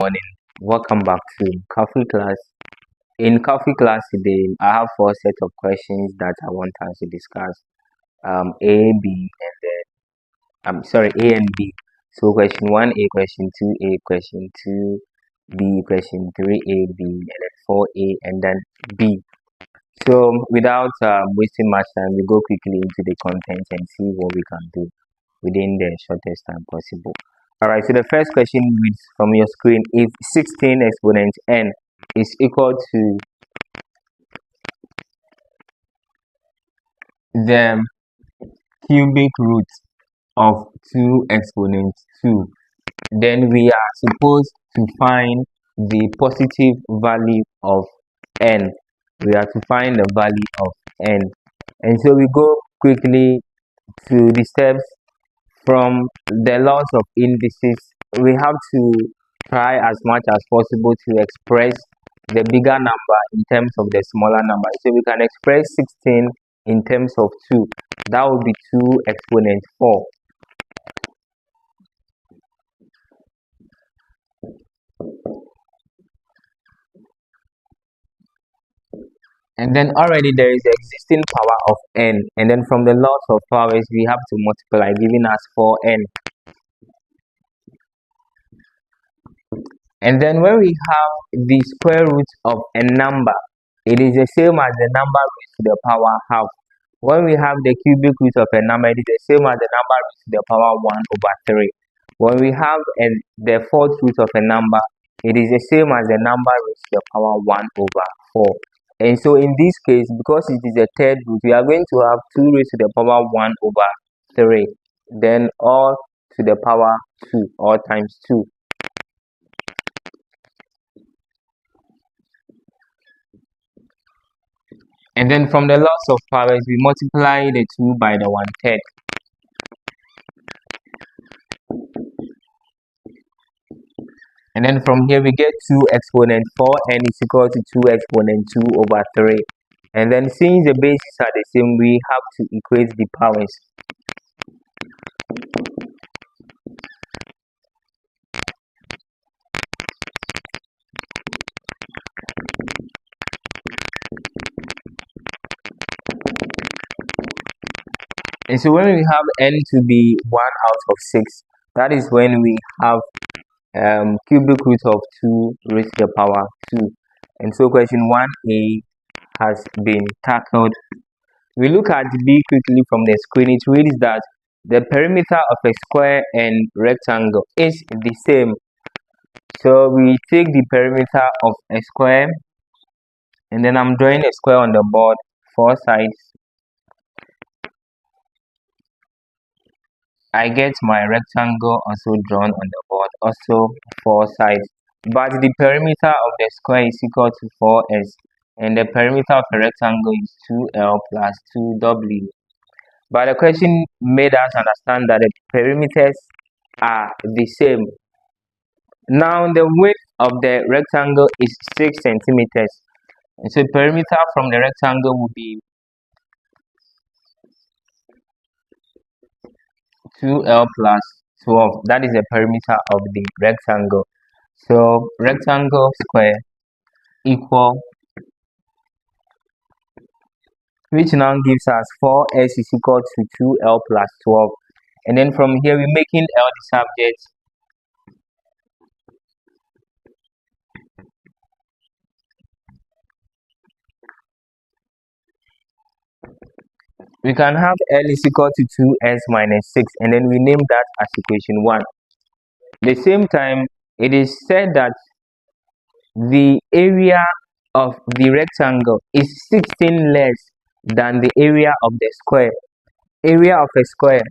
Morning. Welcome back to coffee class. In coffee class today, I have four sets of questions that I want us to discuss. A, B, and then I'm sorry, A and B. So question one, A, question two, A, question two, B, question three, A, B, and then four, A, and then B. So without wasting much time, we go quickly into the content and see what we can do within the shortest time possible. Alright, so the first question reads from your screen: if 16 exponent n is equal to the cubic root of 2 exponent 2, then we are supposed to find the positive value of n. We are to find the value of n. And so we go quickly to the steps. From the laws of indices, we have to try as much as possible to express the bigger number in terms of the smaller number. So we can express 16 in terms of 2. That would be 2 exponent 4. And then already there is the existing power of n. And then from the laws of powers, we have to multiply, giving us 4n. And then when we have the square root of a number, it is the same as the number raised to the power half. When we have the cubic root of a number, it is the same as the number raised to the power 1 over 3. When we have the fourth root of a number, it is the same as the number raised to the power 1 over 4. And so in this case, because it is a third root, we are going to have 2 raised to the power 1 over 3. Then all to the power 2, or times 2. And then from the laws of powers, we multiply the 2 by the 1/3. And then from here we get 2 exponent 4 n is equal to 2 exponent 2 over 3. And then since the bases are the same, we have to equate the powers. And so when we have n to be 1 out of 6, that is when we have cubic root of 2 raised to the power 2. And so question 1a has been tackled. We look at B quickly from the screen. It reads that the perimeter of a square and rectangle is the same. So we take the perimeter of a square, and then I'm drawing a square on the board, 4 sides. I get my rectangle also drawn on the board, also 4 sides. But the perimeter of the square is equal to 4s, and the perimeter of a rectangle is 2l plus 2w. But the question made us understand that the perimeters are the same. Now the width of the rectangle is 6 centimeters. And so perimeter from the rectangle will be 2l plus 12. That is the perimeter of the rectangle. So rectangle square equal, which now gives us 4s is equal to 2l plus 12. And then from here we're making L the subject. We can have L is equal to 2s minus 6, and then we name that as equation 1. At the same time, it is said that the area of the rectangle is 16 less than the area of the square. Area of a square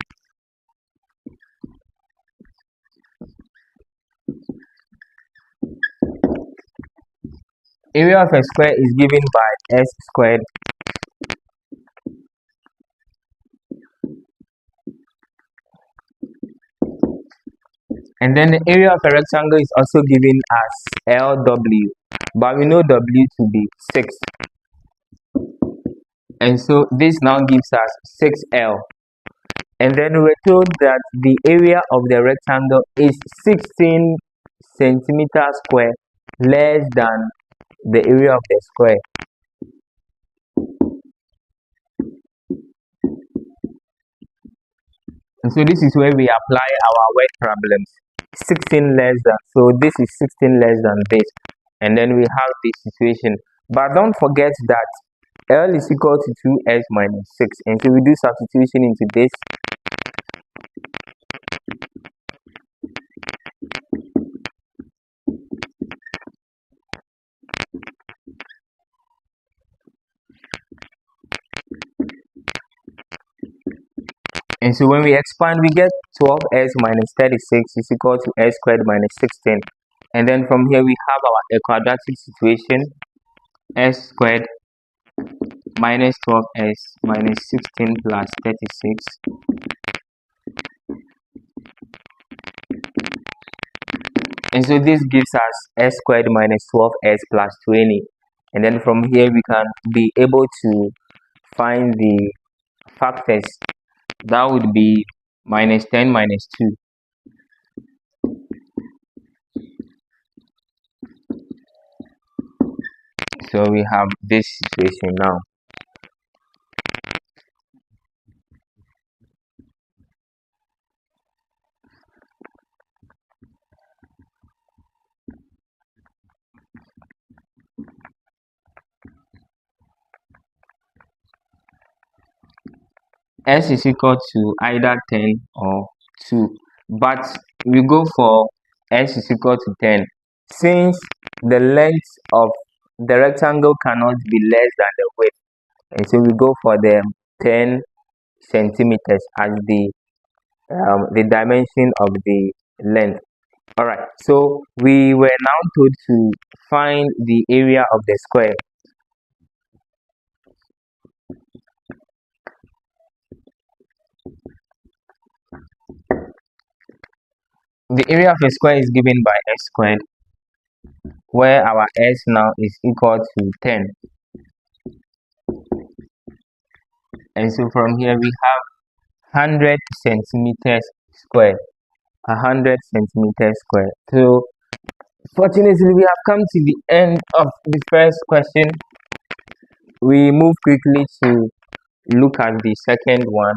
is given by s squared and then the area of a rectangle is also given as LW, but we know W to be 6. And so this now gives us 6L. And then we're told that the area of the rectangle is 16 centimeter square less than the area of the square. And so this is where we apply our word problems. 16 less than, so this is 16 less than this. And then we have this situation. But don't forget that L is equal to 2s minus 6. And so we do substitution into this. And so when we expand, we get 12s minus 36 is equal to s squared minus 16. And then from here, we have a quadratic situation. S squared minus 12s minus 16 plus 36. And so this gives us s squared minus 12s plus 20. And then from here, we can be able to find the factors. That would be minus 10 minus 2. So we have this situation now. S is equal to either 10 or 2, but we go for S is equal to 10 since the length of the rectangle cannot be less than the width, and so we go for the 10 centimeters as the dimension of the length. All right, so we were now told to find the area of the square. The area of a square is given by s squared, where our s now is equal to 10. And so from here we have 100 centimeters square. 100 centimeters square. So fortunately we have come to the end of the first question. We move quickly to look at the second one.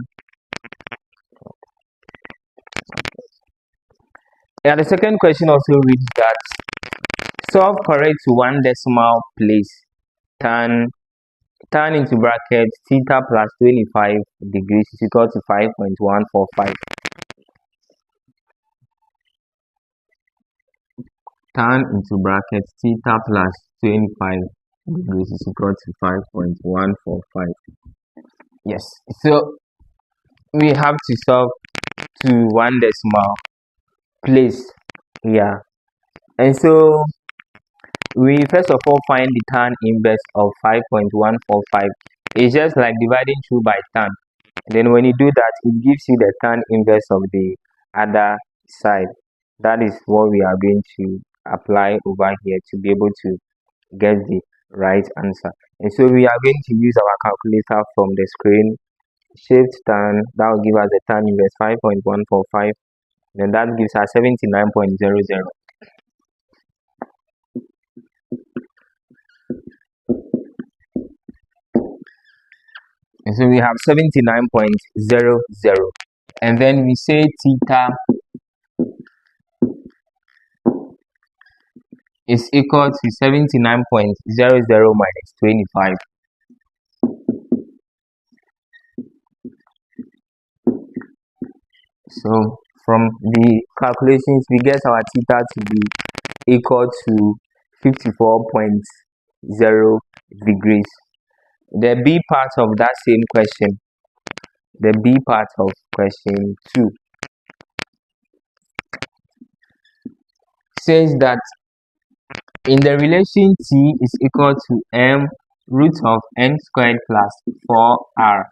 And the second question also reads that solve correct to one decimal place. Tan into bracket theta plus 25 degrees is equal to 5.145. Tan into bracket theta plus 25 degrees is equal to 5.145. Yes, so we have to solve to one decimal place. Yeah, and so we first of all find the tan inverse of 5.145. It's just like dividing 2 by tan. Then when you do that, it gives you the tan inverse of the other side. That is what we are going to apply over here to be able to get the right answer. And so we are going to use our calculator from the screen. Shift tan, that will give us the tan inverse 5.145. Then that gives us 79.00. And so we have 79.00. And then we say theta is equal to 79.00 minus 25. So from the calculations, we get our theta to be equal to 54.0 degrees. The B part of that same question, the B part of question 2, says that in the relation t is equal to m root of n squared plus 4r,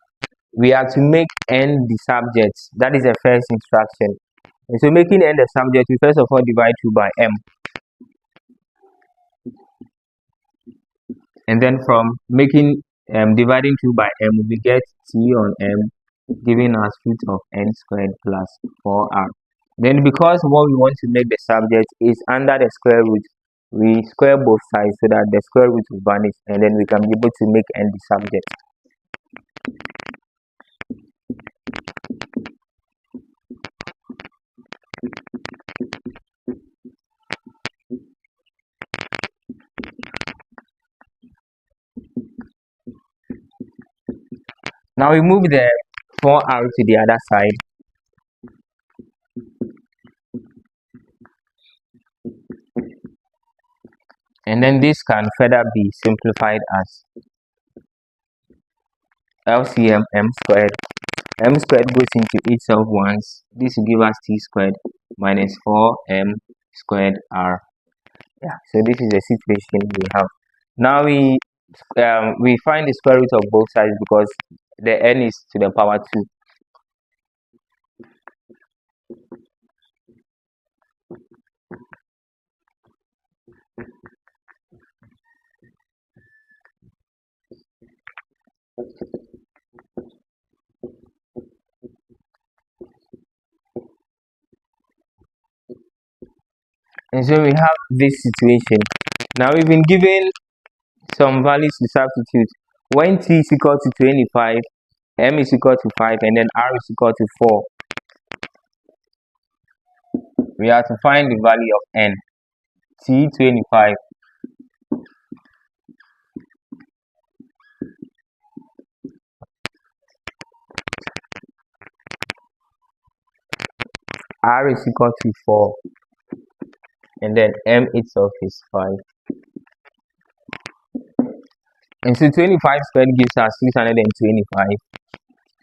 we are to make n the subject. That is the first instruction. And so making n the subject, we first of all divide 2 by m. And then from making dividing 2 by m, we get t on m giving us root of n squared plus 4r. Then because what we want to make the subject is under the square root, we square both sides so that the square root will vanish, and then we can be able to make n the subject. Now we move the 4r to the other side. And then this can further be simplified as LCM m squared. M squared goes into itself once. This will give us t squared minus 4m squared r. Yeah, so this is the situation we have. Now we find the square root of both sides because the n is to the power 2. And so we have this situation. Now we've been given some values to substitute. When t is equal to 25, m is equal to 5, and then r is equal to 4, we have to find the value of n. T 25, r is equal to 4, and then m itself is 5. And so 25 squared gives us 625.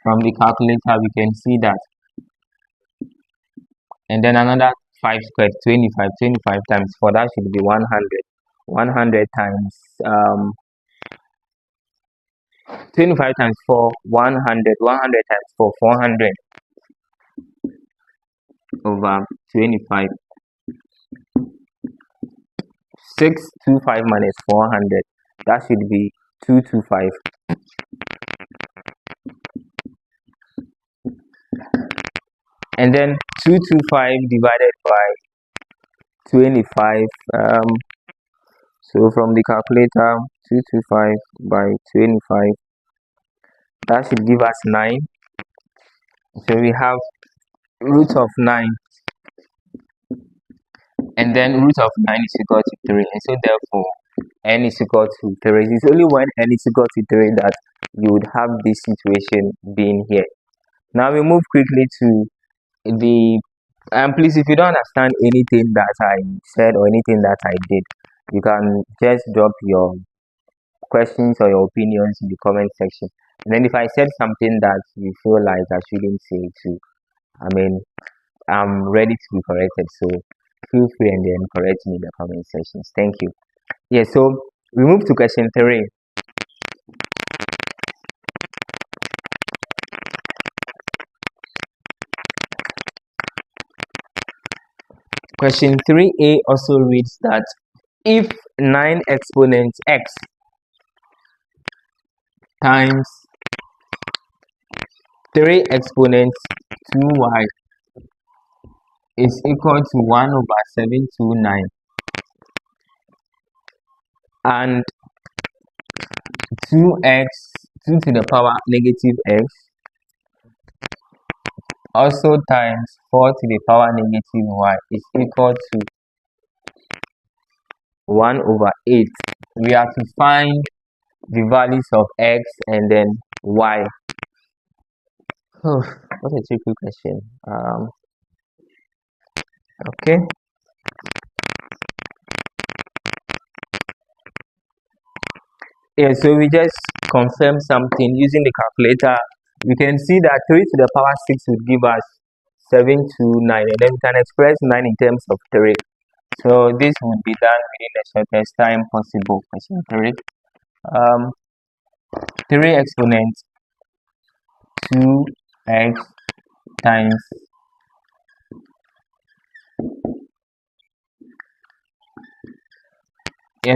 From the calculator, we can see that. And then another 5 squared, 25. 25 times 4, that should be 100. 100 times 25 times 4, 100. 100 times 4, 400 over 25. 625 minus 400, that should be 225. And then 225 divided by 25. So from the calculator, 225 by 25, that should give us 9. So we have root of 9, and then root of 9 is equal to 3, and so therefore n is equal to 3. It's only when n is equal to 3 that you would have this situation being here. Now we move quickly to the please, if you don't understand anything that I said or anything that I did, you can just drop your questions or your opinions in the comment section. And then if I said something that you feel like I shouldn't say too, I mean, I'm ready to be corrected, so feel free and then correct me in the comment sections. Thank you. Yeah, so we move to question 3. Question 3a also reads that if 9 exponents x times 3 exponents 2y is equal to 1 over 729, and 2x, 2 to the power negative x, also times 4 to the power negative y is equal to 1 over 8. We have to find the values of x and then y. Oh, what a tricky question. Okay. Yeah, so we just confirm something using the calculator. We can see that 3 to the power 6 would give us 729, and then we can express 9 in terms of 3. So this would be done within the shortest time possible. Question 3. 3 exponents 2x times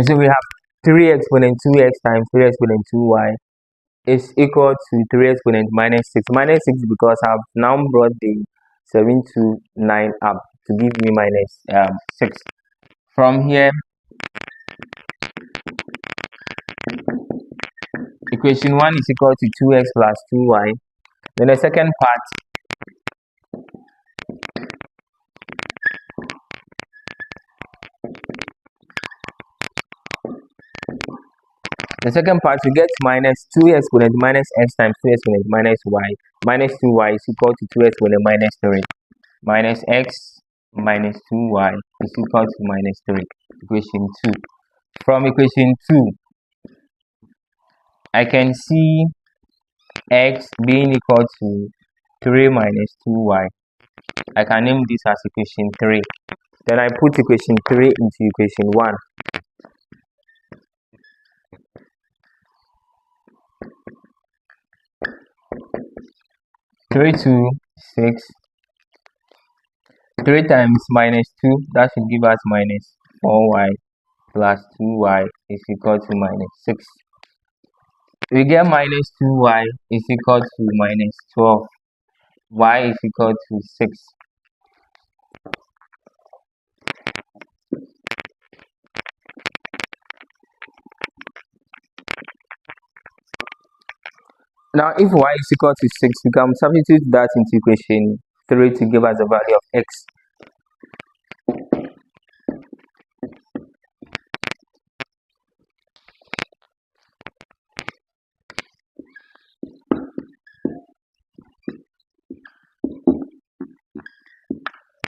so we have 3 exponent 2x times 3 exponent 2y is equal to 3 exponent minus 6. Minus 6 because I've now brought the 7 to 9 up to give me minus 6. From here, equation 1 is equal to 2x plus 2y. Then the second part, we get minus 2 exponent minus x times 2 exponent minus y. Minus 2y is equal to 2 exponent minus 3. Minus x minus 2y is equal to minus 3. Equation 2. From equation 2, I can see x being equal to 3 minus 2y. I can name this as equation 3. Then I put equation 3 into equation 1. 3 to 6. 3 times minus 2, that should give us minus 4y plus 2y is equal to minus 6. We get minus 2y is equal to minus 12. Y is equal to 6. Now, if y is equal to 6, we can substitute that into equation 3 to give us the value of x.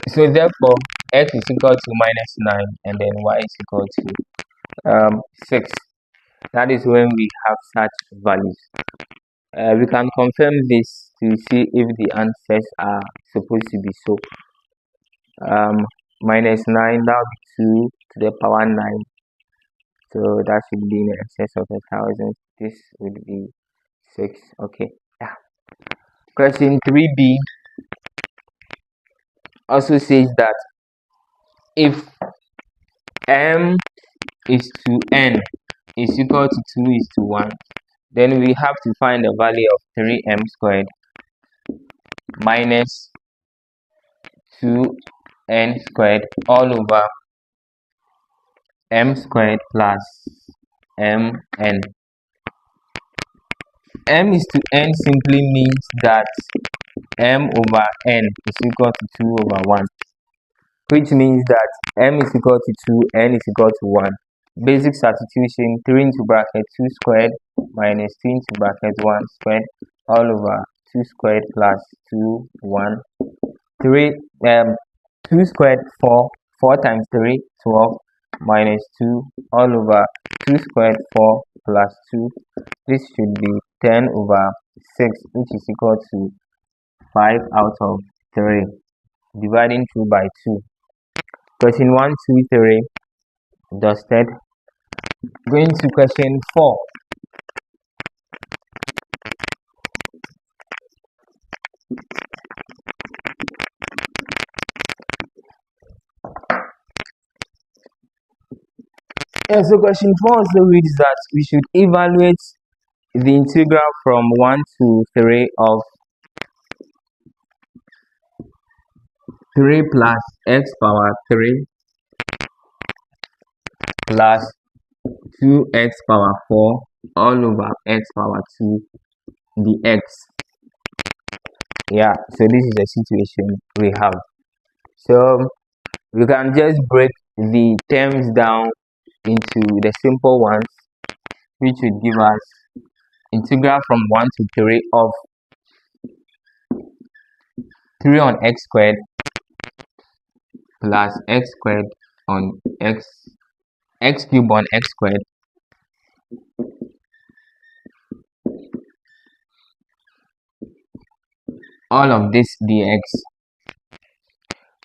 So therefore, x is equal to minus 9 and then y is equal to 6. That is when we have such values. We can confirm this to see if the answers are supposed to be so. Minus 9, now 2 to the power 9. So that should be in excess of 1,000. This would be 6. Okay. Yeah. Question 3b also says that if m is to n is equal to 2 is to 1, then we have to find the value of 3m squared minus 2n squared all over m squared plus mn. M is to n simply means that m over n is equal to 2 over 1, which means that m is equal to 2, n is equal to 1. Basic substitution, 3 into bracket 2 squared minus 2 into bracket 1 squared all over 2 squared plus 2, 1. 2 squared 4, 4 times 3, 12 minus 2 all over 2 squared 4 plus 2. This should be 10 over 6, which is equal to 5 out of 3. Dividing 2 by 2. Question 1, 2, 3 dusted. Going to question 4. So question 4 also reads that we should evaluate the integral from 1 to 3 of 3 plus x power 3 plus 2x power 4 all over x power 2 dx. Yeah, so this is the situation we have. So we can just break the terms down into the simple ones, which would give us integral from 1 to 3 of 3 on x squared plus x squared on x cubed on x squared all of this dx.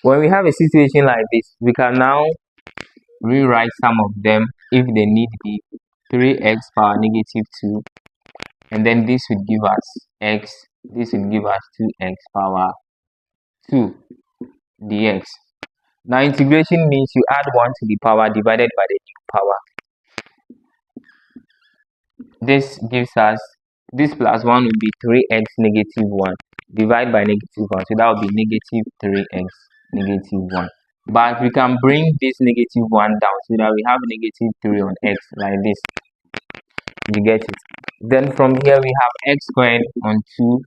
When we have a situation like this, we can now rewrite some of them if they need be. 3x power negative 2, and then this would give us x, this would give us 2x power 2 dx. Now integration means you add 1 to the power divided by the new power. This gives us, this plus 1 would be 3x negative 1. divide by -1, so that will be -3x, -1. But we can bring this -1 down so that we have -3 on x like this. You get it? Then from here we have x squared on 2,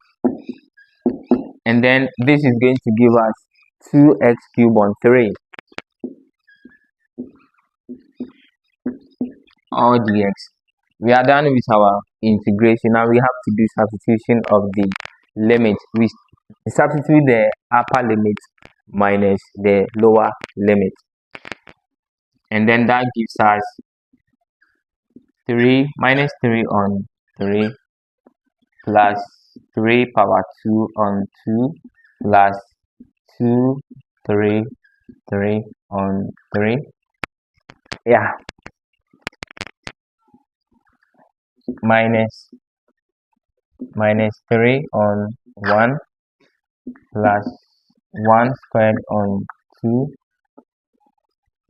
and then this is going to give us 2x cubed on 3, all dx. We are done with our integration. Now we have to do substitution of the limit. We substitute the upper limit minus the lower limit, and then that gives us 3 minus 3 on 3 plus 3 power 2 on 2 plus 2 3 3 on 3. Yeah, minus 3 on 1 plus 1 squared on 2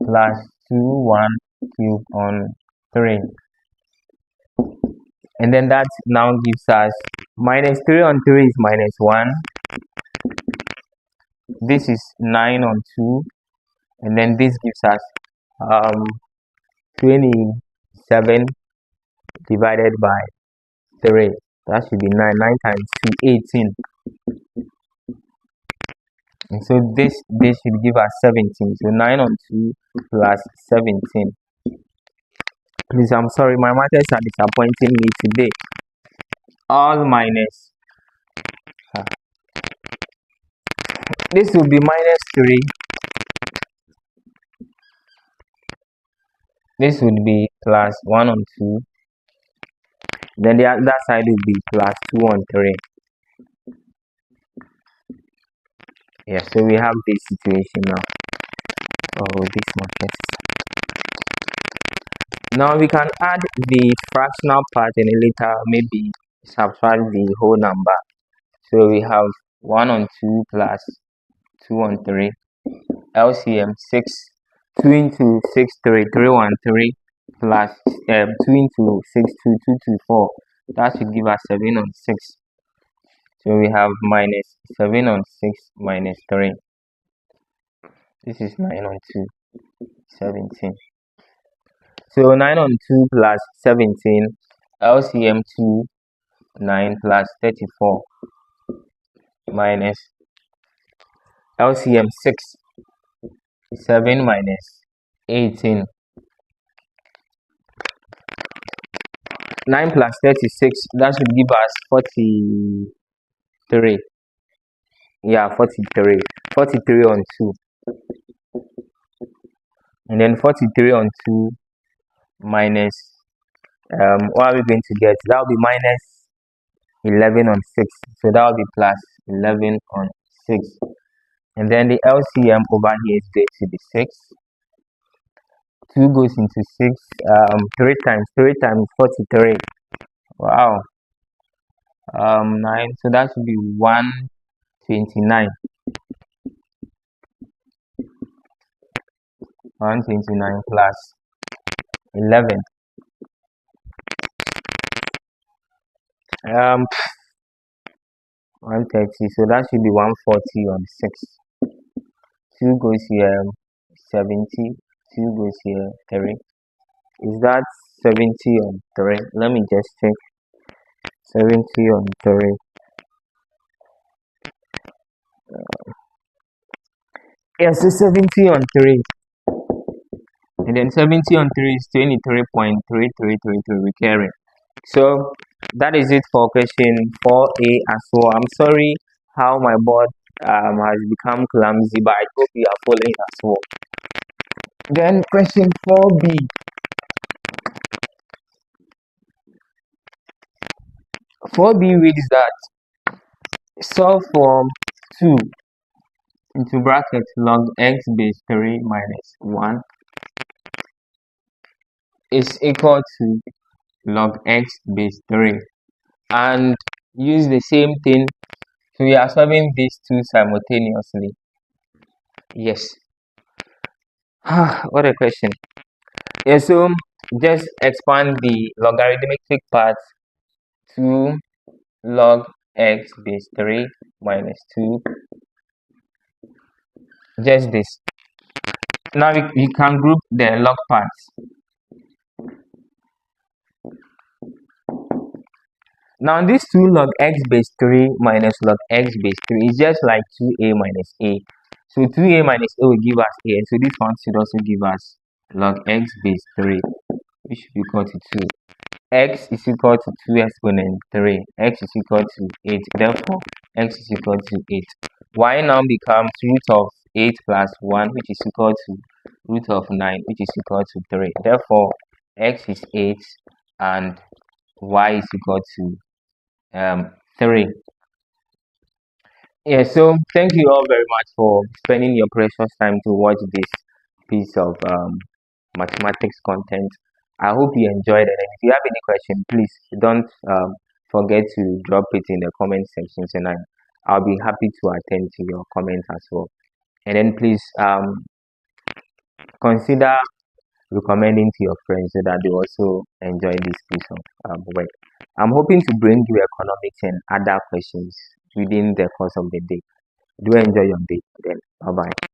plus 2 1 cubed on 3, and then that now gives us minus 3 on 3 is -1. This is 9 on 2, and then this gives us 27 divided by 3. That should be 9. 9 times 2, 18. And so this should give us 17. So 9 on 2 plus 17. Please, I'm sorry, my maths are disappointing me today. All minus. This will be -3. This would be plus 1 on 2. Then the other side will be plus 2 on 3. Yeah, so we have this situation now. Oh, this market. Now we can add the fractional part and later maybe subtract the whole number. So we have 1 on 2 plus 2 on 3. LCM 6. 2 into 6, 3, 3, 1, 3 plus 2 into 6, 2, 2, 2, 4. That should give us 7 on 6. So we have minus 7 on 6 minus 3. This is 9 on 2, 17. So 9 on 2 plus 17, LCM 2, 9 plus 34 minus LCM 6, 7 minus 18. 9 plus 36, that should give us 43. Yeah, 43. 43 on 2. And then 43 on 2 minus, what are we going to get? That will be minus 11 on 6. So that will be plus 11 on 6. And then the LCM over here is going to be 6. 2 goes into 6. 3 times 43. Wow. 9. So that should be 129. 129 plus 11. 130. So that should be 140 on 6. 2 goes here, 70. 2 goes here, 3. Is that 70 on 3? Let me just check. 70 on 3. Yes, so 70 on 3. And then 70 on 3 is 23.3333 recurring. So that is it for question 4A as well. I'm sorry how my board has become clumsy, but I hope you are following as well. Then question 4B. 4B reads that solve for 2 into bracket log x base 3 minus 1 is equal to log x base 3, and use the same thing. So we are solving these two simultaneously. Yes. What a question. Yeah, so just expand the logarithmic part to log x base 3 minus 2. Just this. Now we can group the log parts. Now this 2 log x base 3 minus log x base 3 is just like 2a minus a. So 2a minus a will give us a, and so this one should also give us log x base 3, which should be equal to 2. X is equal to 2 exponent 3. X is equal to 8. Therefore, x is equal to 8. Y now becomes root of 8 plus 1, which is equal to root of 9, which is equal to 3. Therefore, x is 8 and y is equal to 3. Yeah, so thank you all very much for spending your precious time to watch this piece of mathematics content. I hope you enjoyed it. And if you have any question, please don't forget to drop it in the comment sections, and I'll be happy to attend to your comments as well. And then please consider recommending to your friends so that they also enjoy this piece of work. I'm hoping to bring you economics and other questions within the course of the day. Do enjoy your day then. Bye bye.